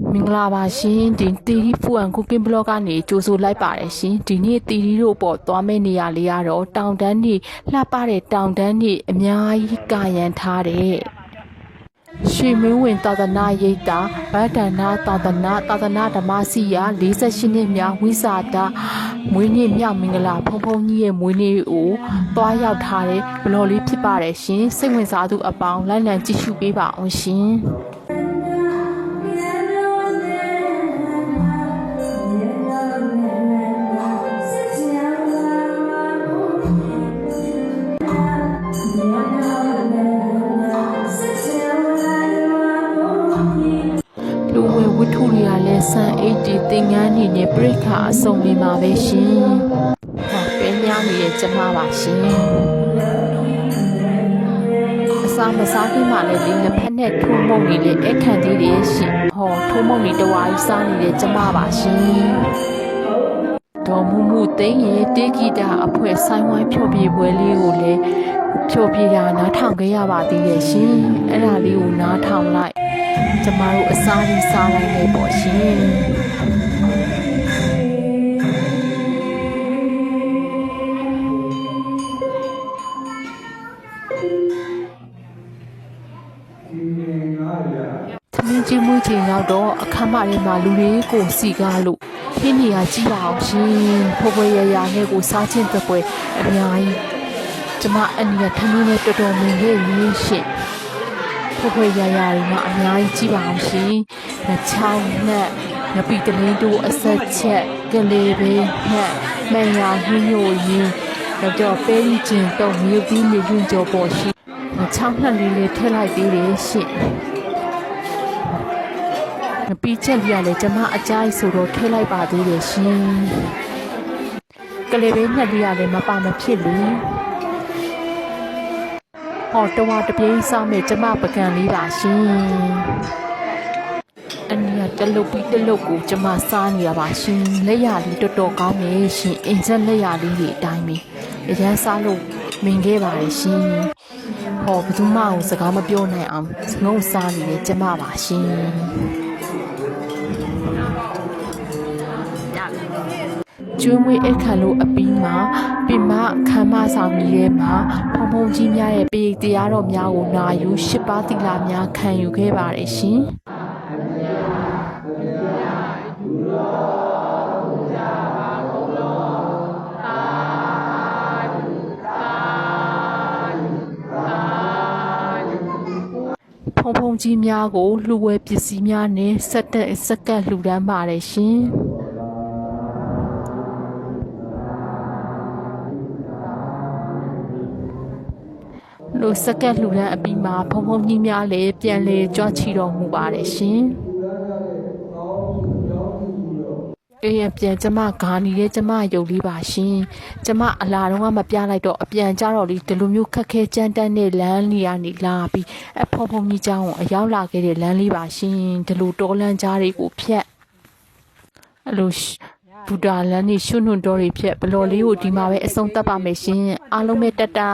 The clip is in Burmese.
မင်္ဂလာပါရှင်ဒီတီရီဖူအန်ကုကင်းဘလော့ကနေကြိုဆိုလိုက်ပါတယ်ရှင်ဒီနေ့တီရီတို့ပေါ်သွားမယ့်နေရာလေးကတော့တောင်တန်းနေလှပတဲ့တောင်တန်းနေအများကြီးကာရန်ထားတဲ့ရွှေမင်းဝင်သာသနာရိပ်တာဗဒ္ဒနာသာသနာဓမ္မစီယာ48နှစ်မြောက်ဝိစာဒမွေးနေ့မြောက်မင်္ဂလာဖုံဖုံကြီးရဲ့မွေးနေ့ကိုသွားရောက်ထားတဲ့ဘလော်လေးဖြစ်ပါတယ်ရှင်စိတ်ဝင်စားသူအပေါင်းလိုက်လံကြည့်ရှုပေးပါအောင်ရှင်ဝတ္ထုတွေကလည်းစံ80သင်္ကန်းနေနဲ့ပြိခါအစုံနေမှာပဲရှင်။ဟောပဲညားနေတဲ့ကျမပါရှင်။အစာမစားခင်မှလည်းဒီလက်ဖက်နဲ့ထိုးမုံနေလေအခန့်သေးတယ်ရှင်။ဟောထိုးမုံနေတဝါကြီးစားနေတဲ့ကျမပါရှင်။ဒေါ်မှုသိန်းရဲ့တေဂီတာအဖွဲ့ဆိုင်ဝိုင်းဖြောပြပွဲလေးကိုလည်းဖြောပြရနားထောင်ခဲ့ရပါသေးရဲ့ရှင်။အဲ့ဒါလေးကိုနားထောင်လိုက်ကျမတို့အစားကြီးစားလိုက်နေပေါ့ရှင်သမင်းကြီးမွေးချိန်ရောက်တော့အခမ်းမထဲမှာလူတွေကိုစီကားလို့ခင်းနေရကြည့်ပါအောင်ရှင်ဖိုးဖွယ်ရရနဲ့ကိုစားချင်းတစ်ပွဲအများကြီးကျမအနီးကထမင်းနဲ့တော်တော်မင်းလေးရင်းရှင်ဖွယ်ရရတွေမှာအများကြီးကြည့်ပါအောင်ရှင်။နှချောင်းနဲ့ငပိတလင်းတို့အဆက်ချက်ကလေးပဲနဲ့မှန်ရညညိုရင်းတော့ပဲရီကျင်တော့မြို့ပြီးနေညွန့်ကြောပေါ်ရှိနှချောင်းနှစ်လေးထည့်လိုက်သေးတယ်ရှင်။ငပိချက်ကြီးကလည်းကျမအကြိုက်ဆိုတော့ထည့်လိုက်ပါသေးတယ်ရှင်။ကလေးပဲနှစ်လေးကလည်းမပါမဖြစ်လို့ဟောတဝါတပြေးစားမယ်ကျမပကံလေးပါရှင်အနီးကတလုတ်ပြီးတလုတ်ကိုကျမစားနေရပါရှင်လက်ရလေးတော်တော်ကောင်းနေရှင်အင်ဆက်လက်ရလေးတွေအတိုင်းပဲအရန်စားလို့မင်ခဲ့ပါရဲ့ရှင်ဟောဘယ်သူမှစကားမပြောနိုင်အောင်ငုံစားနေတဲ့ကျမပါရှင်ကျွေးမွေးအခါလို့အပီးမှာပင်မခမ်းမဆောင်ကြီးထဲမှာဖုံကြီးများရဲ့ပေတရားတော်များကိုနာယူ၈ပါးသီလများခံယူခဲ့ပါတယ်ရှင်ဖုံကြီးများကိုလှူဝဲပစ္စည်းများနဲ့စက္ကန့်လှူဒန်းပါတယ်ရှင်လို့စက္ကန့်လှူဒန်းအပြီးမှာဖုံကြီးများလည်းပြန်လေကြွချီတော်မူပါတယ်ရှင်အေးပြန်ကျမဂါနေတဲ့ကျမယုတ်လေးပါရှင်ကျမအလာတော့မပြလိုက်တော့အပြန်ကြတော့လေဒီလိုမျိုးခက်ခဲကြမ်းတမ်းတဲ့လမ်းလေးကနေလာပြီးအဖုံကြီးเจ้าကိုအရောက်လာခဲ့တဲ့လမ်းလေးပါရှင်ဒီလိုတောလမ်းကြားတွေကိုဖြတ်အဲ့လိုဘူတာလမ်းနေရှုနှွန်တော်တွေဖြတ်ဘလော်လေးကိုဒီမှာပဲအဆုံးသတ်ပါမယ်ရှင်အားလုံးပဲတတာ